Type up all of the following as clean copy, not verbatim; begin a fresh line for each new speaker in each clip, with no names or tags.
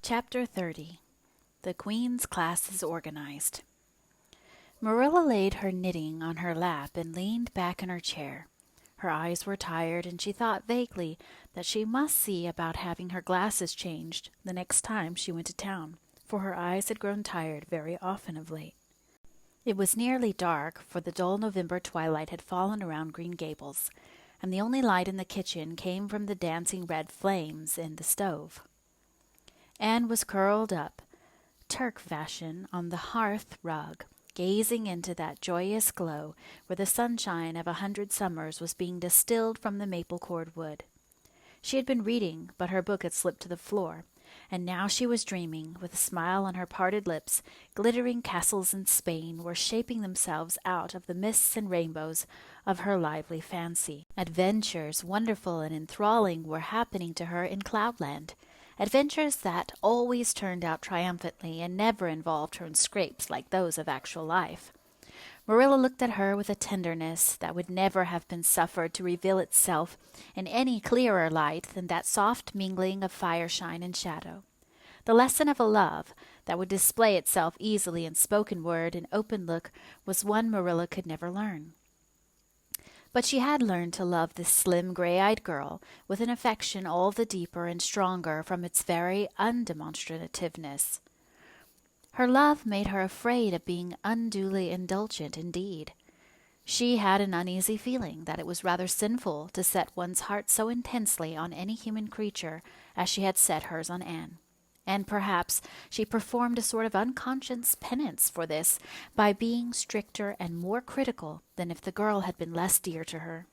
Chapter 30. The Queen's Class is Organized. Marilla laid her knitting on her lap and leaned back in her chair. Her eyes were tired, and she thought vaguely that she must see about having her glasses changed the next time she went to town, for her eyes had grown tired very often of late. It was nearly dark, for the dull November twilight had fallen around Green Gables, and the only light in the kitchen came from the dancing red flames in the stove. Anne was curled up, Turk fashion, on the hearth rug, gazing into that joyous glow where the sunshine of 100 summers was being distilled from the maple cord wood. She had been reading, but her book had slipped to the floor, and now she was dreaming, with a smile on her parted lips. Glittering castles in Spain were shaping themselves out of the mists and rainbows of her lively fancy. Adventures, wonderful and enthralling, were happening to her in Cloudland. Adventures that always turned out triumphantly and never involved her in scrapes like those of actual life. Marilla looked at her with a tenderness that would never have been suffered to reveal itself in any clearer light than that soft mingling of fireshine and shadow. The lesson of a love that would display itself easily in spoken word and open look was one Marilla could never learn. But she had learned to love this slim, gray-eyed girl with an affection all the deeper and stronger from its very undemonstrativeness. Her love made her afraid of being unduly indulgent indeed. She had an uneasy feeling that it was rather sinful to set one's heart so intensely on any human creature as she had set hers on Anne. And perhaps she performed a sort of unconscious penance for this by being stricter and more critical than if the girl had been less dear to her.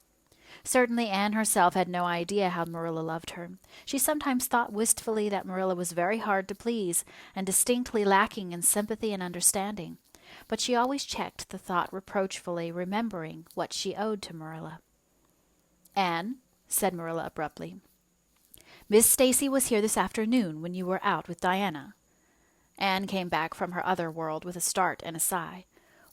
Certainly Anne herself had no idea how Marilla loved her. She sometimes thought wistfully that Marilla was very hard to please and distinctly lacking in sympathy and understanding, but she always checked the thought reproachfully, remembering what she owed to Marilla. "Anne," said Marilla abruptly, "Miss Stacy was here this afternoon when you were out with Diana." Anne came back from her other world with a start and a sigh.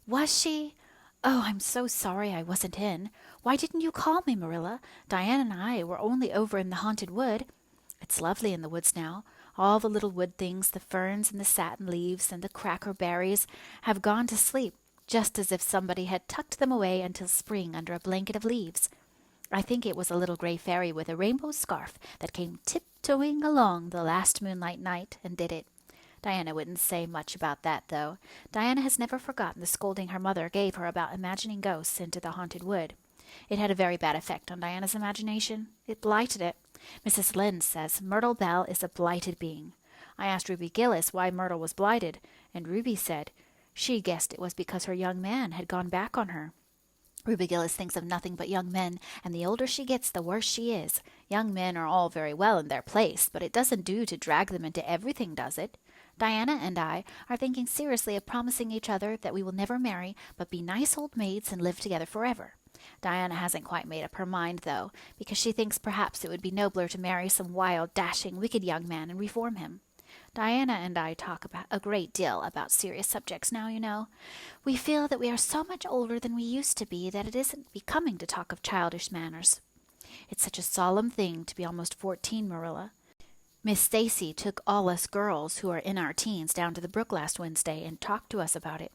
"Was she? Oh, I'm so sorry I wasn't in. Why didn't you call me, Marilla? Diana and I were only over in the haunted wood. It's lovely in the woods now. All the little wood things, the ferns and the satin leaves and the cracker berries, have gone to sleep, just as if somebody had tucked them away until spring under a blanket of leaves. I think it was a little gray fairy with a rainbow scarf that came tiptoeing along the last moonlight night and did it. Diana wouldn't say much about that, though. Diana has never forgotten the scolding her mother gave her about imagining ghosts into the haunted wood. It had a very bad effect on Diana's imagination. It blighted it. Mrs. Lynde says Myrtle Bell is a blighted being. I asked Ruby Gillis why Myrtle was blighted, and Ruby said she guessed it was because her young man had gone back on her. Ruby Gillis thinks of nothing but young men, and the older she gets, the worse she is. Young men are all very well in their place, but it doesn't do to drag them into everything, does it? Diana and I are thinking seriously of promising each other that we will never marry, but be nice old maids and live together forever. Diana hasn't quite made up her mind, though, because she thinks perhaps it would be nobler to marry some wild, dashing, wicked young man and reform him. Diana and I talk about a great deal about serious subjects now, you know. We feel that we are so much older than we used to be that it isn't becoming to talk of childish manners. It's such a solemn thing to be almost 14, Marilla. Miss Stacy took all us girls who are in our teens down to the brook last Wednesday and talked to us about it.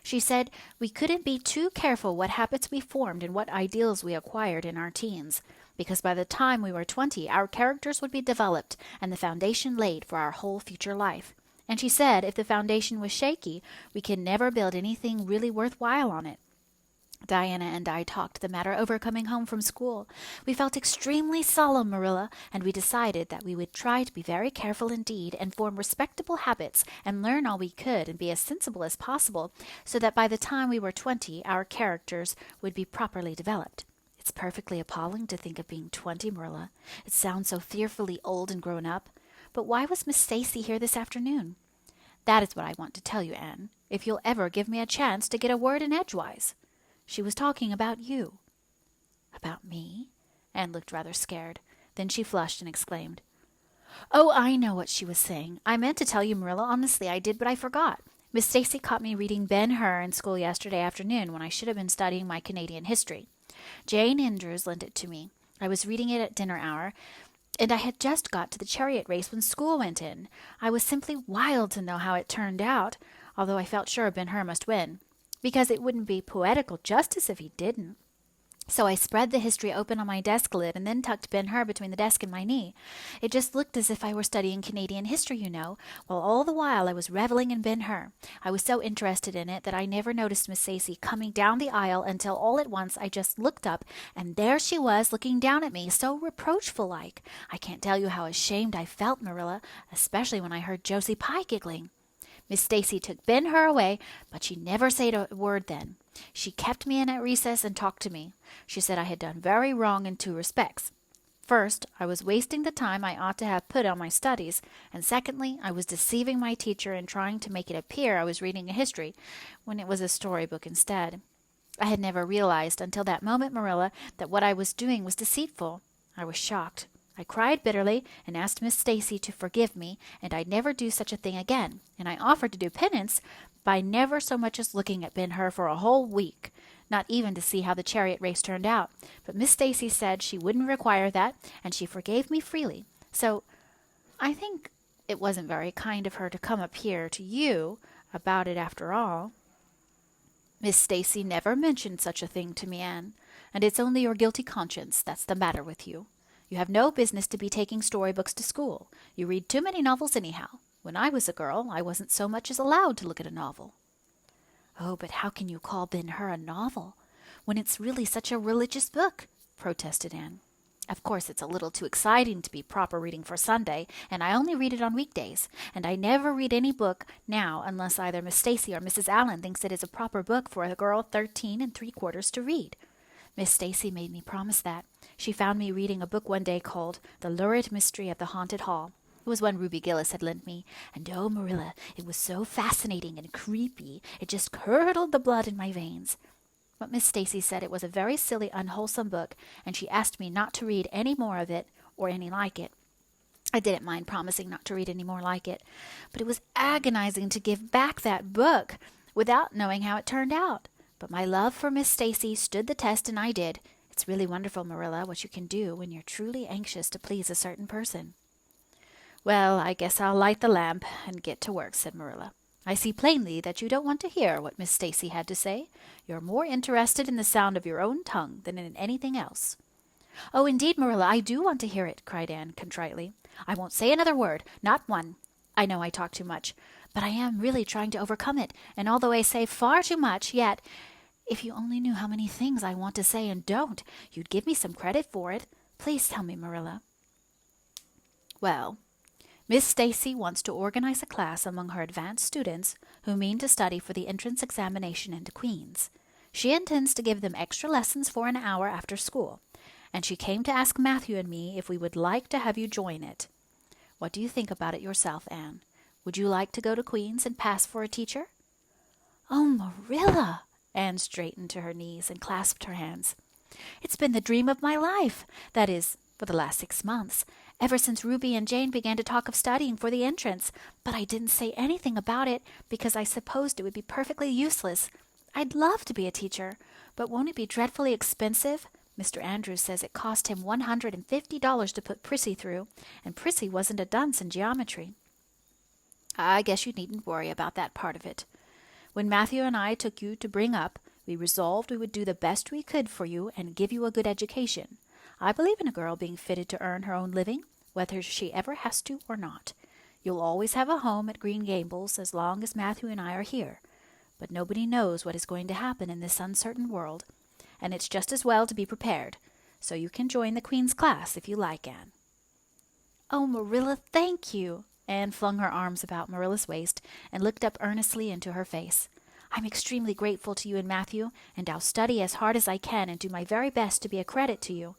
She said we couldn't be too careful what habits we formed and what ideals we acquired in our teens, because by the time we were 20, our characters would be developed and the foundation laid for our whole future life. And she said if the foundation was shaky, we could never build anything really worthwhile on it. Diana and I talked the matter over coming home from school. We felt extremely solemn, Marilla, and we decided that we would try to be very careful indeed and form respectable habits and learn all we could and be as sensible as possible so that by the time we were 20, our characters would be properly developed. It's perfectly appalling to think of being 20, Marilla. It sounds so fearfully old and grown up. But why was Miss Stacy here this afternoon? That is what I want to tell you, Anne, if you'll ever give me a chance to get a word in edgewise. She was talking about you." "About me?" Anne looked rather scared. Then she flushed and exclaimed, "Oh, I know what she was saying. I meant to tell you, Marilla. Honestly, I did, but I forgot. Miss Stacy caught me reading Ben-Hur in school yesterday afternoon when I should have been studying my Canadian history. Jane Andrews lent it to me. I was reading it at dinner hour, And I had just got to the chariot race when school went in. I was simply wild to know how it turned out, although I felt sure Ben-Hur must win, because it wouldn't be poetical justice if he didn't. So I spread the history open on my desk lid and then tucked Ben-Hur between the desk and my knee. It just looked as if I were studying Canadian history, while all the while I was reveling in Ben-Hur. I was so interested in it that I never noticed Miss Stacy coming down the aisle until all at once I just looked up, and there she was looking down at me, so reproachful-like. I can't tell you how ashamed I felt, Marilla, especially when I heard Josie Pye giggling. Miss Stacy took Ben-Hur away, but she never said a word then. She kept me in at recess and talked to me. She said I had done very wrong in 2 respects. First, I was wasting the time I ought to have put on my studies, and secondly, I was deceiving my teacher in trying to make it appear I was reading a history, when it was a storybook instead. I had never realized until that moment, Marilla, that what I was doing was deceitful. I was shocked. I cried bitterly and asked Miss Stacy to forgive me, and I'd never do such a thing again, and I offered to do penance by never so much as looking at Ben-Hur for a whole week, not even to see how the chariot race turned out. But Miss Stacy said she wouldn't require that, and she forgave me freely. So I think it wasn't very kind of her to come up here to you about it after all. Miss Stacy never mentioned such a thing to me, Anne, and it's only your guilty conscience that's the matter with you. You have no business to be taking storybooks to school. You read too many novels anyhow. When I was a girl, I wasn't so much as allowed to look at a novel. Oh, but how can you call Ben-Hur a novel when it's really such a religious book? Protested Anne. Of course, it's a little too exciting to be proper reading for Sunday, and I only read it on weekdays, and I never read any book now unless either Miss Stacy or Mrs. Allen thinks it is a proper book for a girl 13 3/4 to read. Miss Stacy made me promise that. She found me reading a book one day called The Lurid Mystery of the Haunted Hall. It was one Ruby Gillis had lent me, and oh, Marilla, it was so fascinating and creepy, it just curdled the blood in my veins. But Miss Stacy said it was a very silly, unwholesome book, and she asked me not to read any more of it or any like it. I didn't mind promising not to read any more like it, but it was agonizing to give back that book without knowing how it turned out. But my love for Miss Stacy stood the test, and I did. It's really wonderful, Marilla, what you can do when you're truly anxious to please a certain person. Well, I guess I'll light the lamp and get to work, said Marilla. I see plainly that you don't want to hear what Miss Stacy had to say. You're more interested in the sound of your own tongue than in anything else. Oh, indeed, Marilla, I do want to hear it, cried Anne contritely. I won't say another word, not one. I know I talk too much, but I am really trying to overcome it, and although I say far too much, yet, if you only knew how many things I want to say and don't, you'd give me some credit for it. Please tell me, Marilla. Well, Miss Stacy wants to organize a class among her advanced students who mean to study for the entrance examination into Queen's. She intends to give them extra lessons for an hour after school, and she came to ask Matthew and me if we would like to have you join it. What do you think about it yourself, Anne? Would you like to go to Queen's and pass for a teacher? Oh, Marilla! Anne straightened to her knees and clasped her hands. It's been the dream of my life, that is, for the last 6 months, ever since Ruby and Jane began to talk of studying for the entrance, but I didn't say anything about it because I supposed it would be perfectly useless. I'd love to be a teacher, but won't it be dreadfully expensive? Mr. Andrews says it cost him $150 to put Prissy through, and Prissy wasn't a dunce in geometry. I guess you needn't worry about that part of it. When Matthew and I took you to bring up, we resolved we would do the best we could for you and give you a good education. I believe in a girl being fitted to earn her own living, whether she ever has to or not. You'll always have a home at Green Gables as long as Matthew and I are here. But nobody knows what is going to happen in this uncertain world, and it's just as well to be prepared. So you can join the Queen's class if you like, Anne. Oh, Marilla, thank you! Anne flung her arms about Marilla's waist and looked up earnestly into her face. I'm extremely grateful to you and Matthew, and I'll study as hard as I can and do my very best to be a credit to you.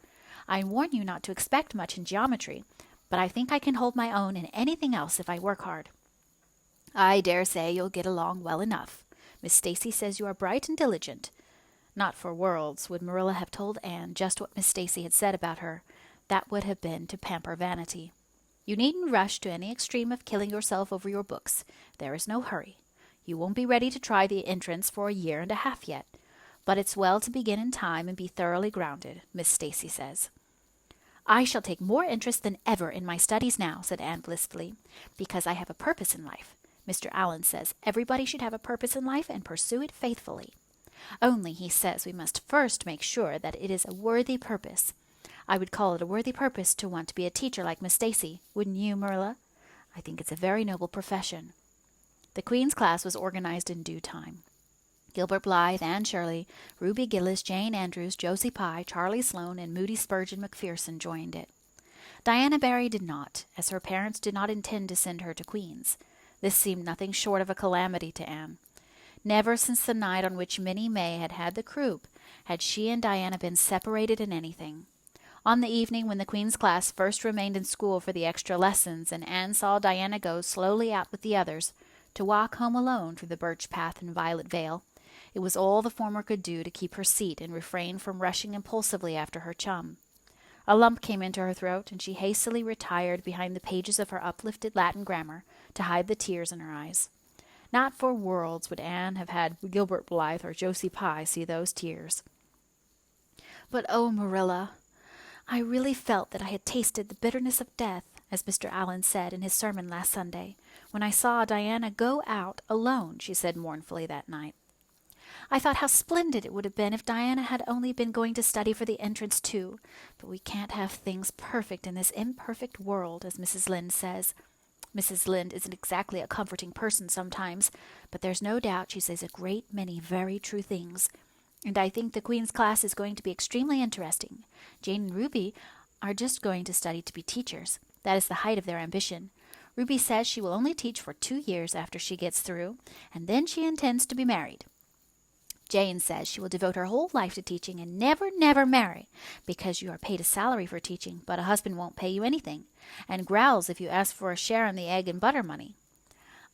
I warn you not to expect much in geometry, but I think I can hold my own in anything else if I work hard. I dare say you'll get along well enough. Miss Stacy says you are bright and diligent. Not for worlds would Marilla have told Anne just what Miss Stacy had said about her. That would have been to pamper vanity. You needn't rush to any extreme of killing yourself over your books. There is no hurry. You won't be ready to try the entrance for a year and a half yet. But it's well to begin in time and be thoroughly grounded, Miss Stacy says. "I shall take more interest than ever in my studies now," said Anne blissfully, "because I have a purpose in life. Mr. Allen says everybody should have a purpose in life and pursue it faithfully. Only he says we must first make sure that it is a worthy purpose. I would call it a worthy purpose to want to be a teacher like Miss Stacy. Wouldn't you, Marilla? I think it's a very noble profession." The Queen's class was organized in due time. Gilbert Blythe, Anne Shirley, Ruby Gillis, Jane Andrews, Josie Pye, Charlie Sloane, and Moody Spurgeon McPherson joined it. Diana Barry did not, as her parents did not intend to send her to Queen's. This seemed nothing short of a calamity to Anne. Never since the night on which Minnie May had had the croup had she and Diana been separated in anything. On the evening when the Queen's class first remained in school for the extra lessons, and Anne saw Diana go slowly out with the others, to walk home alone through the birch path and violet vale, it was all the former could do to keep her seat and refrain from rushing impulsively after her chum. A lump came into her throat, and she hastily retired behind the pages of her uplifted Latin grammar to hide the tears in her eyes. Not for worlds would Anne have had Gilbert Blythe or Josie Pye see those tears. "But oh, Marilla, I really felt that I had tasted the bitterness of death, as Mr. Allen said in his sermon last Sunday, when I saw Diana go out alone," she said mournfully that night. "I thought how splendid it would have been if Diana had only been going to study for the entrance too, but we can't have things perfect in this imperfect world, as Mrs. Lynde says. Mrs. Lynde isn't exactly a comforting person sometimes, but there's no doubt she says a great many very true things. And I think the Queen's class is going to be extremely interesting. Jane and Ruby are just going to study to be teachers. That is the height of their ambition. Ruby says she will only teach for 2 years after she gets through, and then she intends to be married. Jane says she will devote her whole life to teaching and never, never marry, because you are paid a salary for teaching, but a husband won't pay you anything, and growls if you ask for a share in the egg and butter money.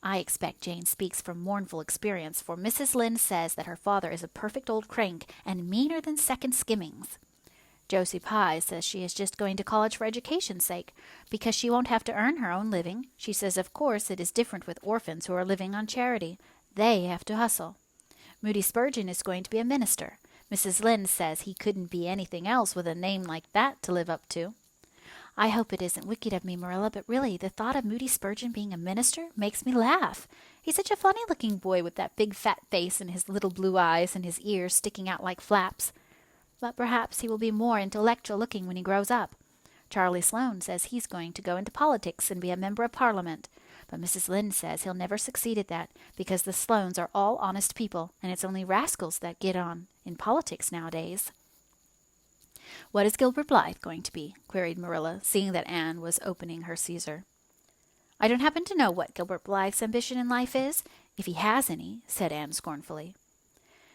I expect Jane speaks from mournful experience, for Mrs. Lynde says that her father is a perfect old crank and meaner than second skimmings. Josie Pye says she is just going to college for education's sake, because she won't have to earn her own living. She says of course it is different with orphans who are living on charity. They have to hustle. Moody Spurgeon is going to be a minister. Mrs. Lynde says he couldn't be anything else with a name like that to live up to. I hope it isn't wicked of me, Marilla, but really the thought of Moody Spurgeon being a minister makes me laugh. He's such a funny-looking boy with that big fat face and his little blue eyes and his ears sticking out like flaps. But perhaps he will be more intellectual-looking when he grows up. Charlie Sloane says he's going to go into politics and be a member of Parliament. But Mrs. Lynde says he'll never succeed at that, because the Sloanes are all honest people, and it's only rascals that get on in politics nowadays. "What is Gilbert Blythe going to be?" queried Marilla, seeing that Anne was opening her Caesar. "I don't happen to know what Gilbert Blythe's ambition in life is, if he has any," said Anne scornfully.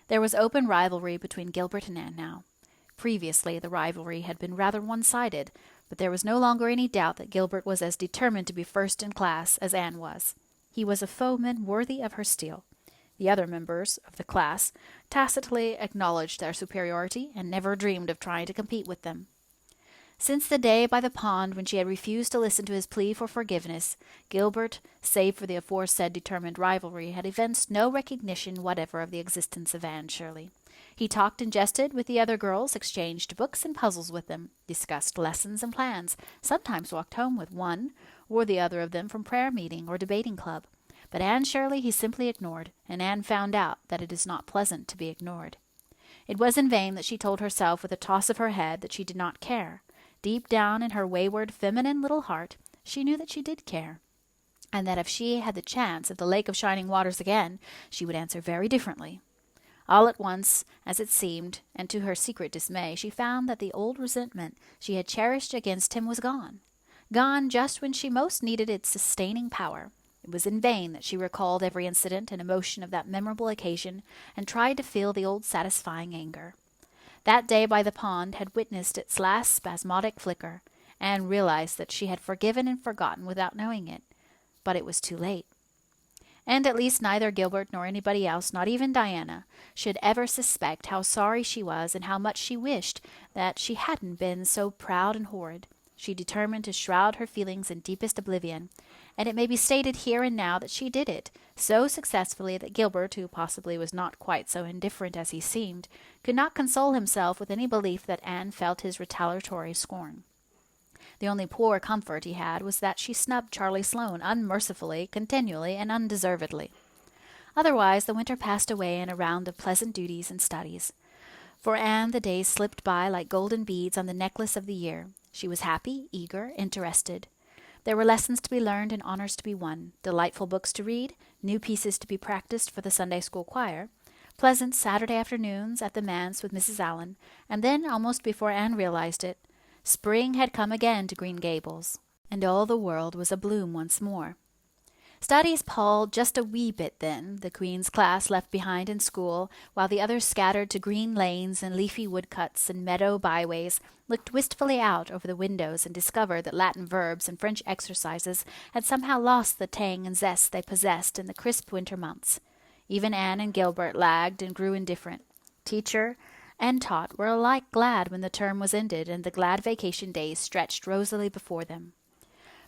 There was open rivalry between Gilbert and Anne now. Previously, the rivalry had been rather one-sided, but there was no longer any doubt that Gilbert was as determined to be first in class as Anne was. He was a foeman worthy of her steel. The other members of the class tacitly acknowledged their superiority and never dreamed of trying to compete with them. Since the day by the pond when she had refused to listen to his plea for forgiveness, Gilbert, save for the aforesaid determined rivalry, had evinced no recognition whatever of the existence of Anne Shirley. He talked and jested with the other girls, exchanged books and puzzles with them, discussed lessons and plans, sometimes walked home with one or the other of them from prayer meeting or debating club. But Anne Shirley he simply ignored, and Anne found out that it is not pleasant to be ignored. It was in vain that she told herself with a toss of her head that she did not care. Deep down in her wayward, feminine little heart, she knew that she did care, and that if she had the chance of the Lake of Shining Waters again, she would answer very differently. All at once, as it seemed, and to her secret dismay, she found that the old resentment she had cherished against him was gone. Gone just when she most needed its sustaining power. It was in vain that she recalled every incident and emotion of that memorable occasion and tried to feel the old satisfying anger. That day by the pond had witnessed its last spasmodic flicker. Anne realized that she had forgiven and forgotten without knowing it, but it was too late. And at least neither Gilbert nor anybody else, not even Diana, should ever suspect how sorry she was and how much she wished that she hadn't been so proud and horrid. She determined to shroud her feelings in deepest oblivion, and it may be stated here and now that she did it, so successfully that Gilbert, who possibly was not quite so indifferent as he seemed, could not console himself with any belief that Anne felt his retaliatory scorn. The only poor comfort he had was that she snubbed Charlie Sloane unmercifully, continually, and undeservedly. Otherwise, the winter passed away in a round of pleasant duties and studies. For Anne, the days slipped by like golden beads on the necklace of the year. She was happy, eager, interested. There were lessons to be learned and honors to be won, delightful books to read, new pieces to be practiced for the Sunday school choir, pleasant Saturday afternoons at the manse with Mrs. Allen, and then, almost before Anne realized it, spring had come again to Green Gables, and all the world was abloom once more. Studies palled just a wee bit then, the Queen's class left behind in school, while the others scattered to green lanes and leafy woodcuts and meadow byways, looked wistfully out over the windows and discovered that Latin verbs and French exercises had somehow lost the tang and zest they possessed in the crisp winter months. Even Anne and Gilbert lagged and grew indifferent. Teacher and taught were alike glad when the term was ended and the glad vacation days stretched rosily before them.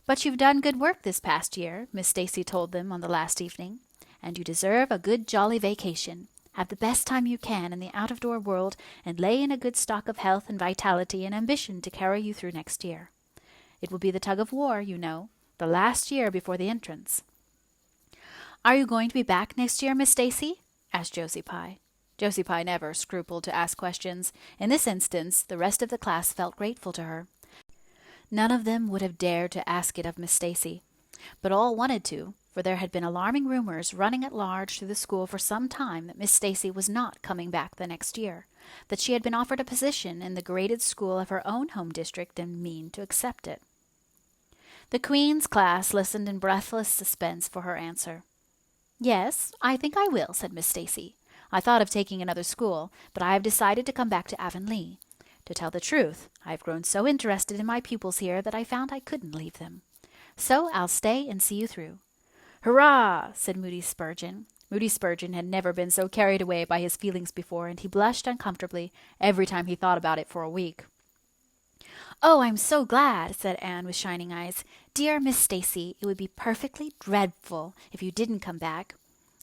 "But you've done good work this past year," Miss Stacy told them on the last evening, "and you deserve a good jolly vacation. Have the best time you can in the out-of-door world and lay in a good stock of health and vitality and ambition to carry you through next year. It will be the tug-of-war, you know, the last year before the entrance." "Are you going to be back next year, Miss Stacy?" asked Josie Pye. Josie Pye never scrupled to ask questions. In this instance, the rest of the class felt grateful to her. None of them would have dared to ask it of Miss Stacy, but all wanted to, for there had been alarming rumors running at large through the school for some time that Miss Stacy was not coming back the next year, that she had been offered a position in the graded school of her own home district and meant to accept it. The Queen's class listened in breathless suspense for her answer. "Yes, I think I will," said Miss Stacy. "I thought of taking another school, but I have decided to come back to Avonlea. To tell the truth, I have grown so interested in my pupils here that I found I couldn't leave them. So I'll stay and see you through." "Hurrah!" said Moody Spurgeon. Moody Spurgeon had never been so carried away by his feelings before, and he blushed uncomfortably every time he thought about it for a week. "Oh, I'm so glad," said Anne with shining eyes. "Dear Miss Stacy, it would be perfectly dreadful if you didn't come back.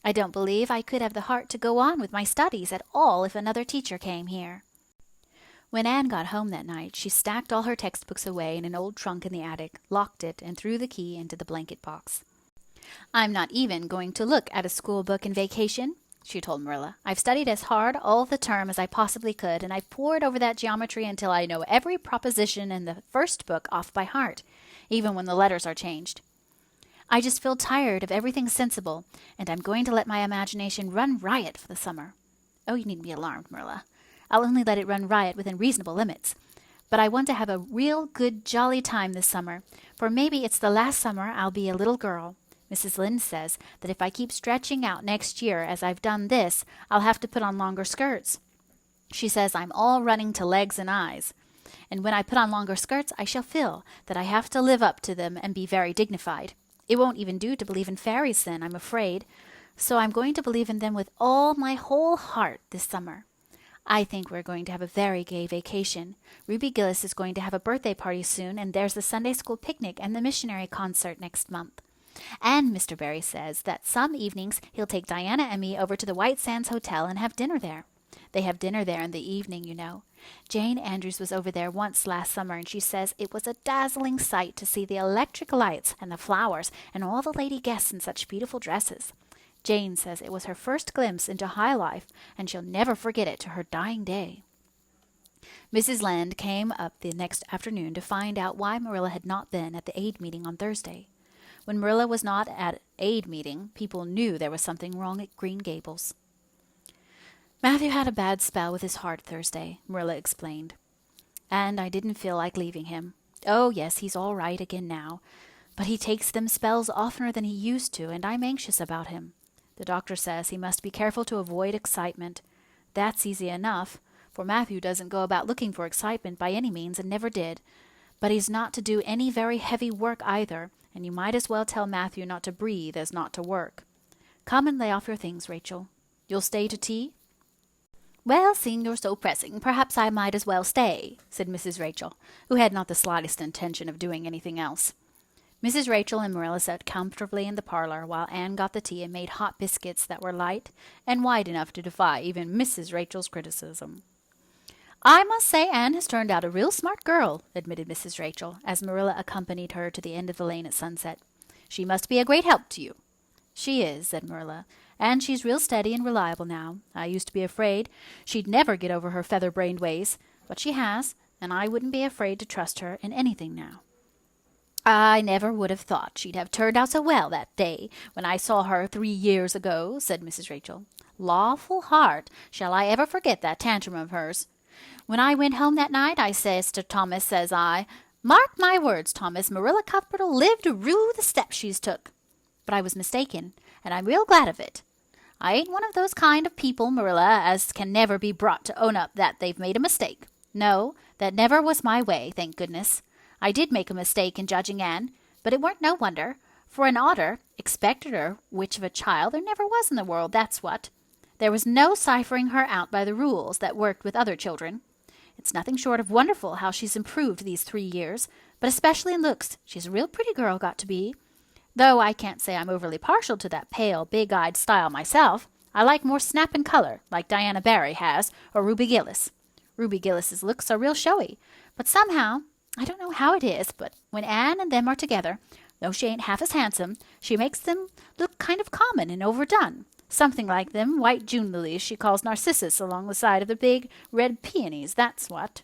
I don't believe I could have the heart to go on with my studies at all if another teacher came here." When Anne got home that night, she stacked all her textbooks away in an old trunk in the attic, locked it, and threw the key into the blanket box. "I'm not even going to look at a school book in vacation," she told Marilla. "I've studied as hard all the term as I possibly could, and I've pored over that geometry until I know every proposition in the first book off by heart, even when the letters are changed. I just feel tired of everything sensible, and I'm going to let my imagination run riot for the summer. Oh, you needn't be alarmed, Marilla. I'll only let it run riot within reasonable limits. But I want to have a real good jolly time this summer, for maybe it's the last summer I'll be a little girl. Mrs. Lynde says that if I keep stretching out next year as I've done this, I'll have to put on longer skirts. She says I'm all running to legs and eyes. And when I put on longer skirts, I shall feel that I have to live up to them and be very dignified. It won't even do to believe in fairies then, I'm afraid. So I'm going to believe in them with all my whole heart this summer. I think we're going to have a very gay vacation. Ruby Gillis is going to have a birthday party soon, and there's the Sunday school picnic and the missionary concert next month. And Mr. Barry says that some evenings he'll take Diana and me over to the White Sands Hotel and have dinner there. They have dinner there in the evening, you know. Jane Andrews was over there once last summer, and she says it was a dazzling sight to see the electric lights and the flowers and all the lady guests in such beautiful dresses. Jane says it was her first glimpse into high life, and she'll never forget it to her dying day. Mrs. Lynde came up the next afternoon to find out why Marilla had not been at the aid meeting on Thursday. When Marilla was not at aid meeting, people knew there was something wrong at Green Gables. "Matthew had a bad spell with his heart Thursday," Marilla explained, "and I didn't feel like leaving him. Oh, yes, he's all right again now, but he takes them spells oftener than he used to, and I'm anxious about him. The doctor says he must be careful to avoid excitement. That's easy enough, for Matthew doesn't go about looking for excitement by any means and never did. But he's not to do any very heavy work either, and you might as well tell Matthew not to breathe as not to work. Come and lay off your things, Rachel. You'll stay to tea?" "Well, seeing you're so pressing, perhaps I might as well stay," said Mrs. Rachel, who had not the slightest intention of doing anything else. Mrs. Rachel and Marilla sat comfortably in the parlor while Anne got the tea and made hot biscuits that were light and wide enough to defy even Mrs. Rachel's criticism. I must say Anne has turned out a real smart girl, admitted Mrs. Rachel, as Marilla accompanied her to the end of the lane at sunset. She must be a great help to you. She is, said Marilla, and she's real steady and reliable now. I used to be afraid she'd never get over her feather-brained ways, but she has, and I wouldn't be afraid to trust her in anything now. I never would have thought she'd have turned out so well that day when I saw her 3 years ago, said Mrs. Rachel. Lawful heart, shall I ever forget that tantrum of hers? When I went home that night, I says to Thomas, says I, mark my words, Thomas, Marilla Cuthbert'll live to rue the steps she's took. But I was mistaken, and I'm real glad of it. I ain't one of those kind of people, Marilla, as can never be brought to own up that they've made a mistake. No, that never was my way, thank goodness. I did make a mistake in judging Anne, but it weren't no wonder, for an oughter expected her witch of a child there never was in the world, that's what. There was no ciphering her out by the rules that worked with other children. It's nothing short of wonderful how she's improved these 3 years, but especially in looks. She's a real pretty girl got to be. Though I can't say I'm overly partial to that pale, big-eyed style myself. I like more snap and color, like Diana Barry has, or Ruby Gillis. Ruby Gillis's looks are real showy, but somehow, I don't know how it is, but when Anne and them are together, though she ain't half as handsome, she makes them look kind of common and overdone. Something like them white June lilies she calls narcissus along the side of the big red peonies, that's what.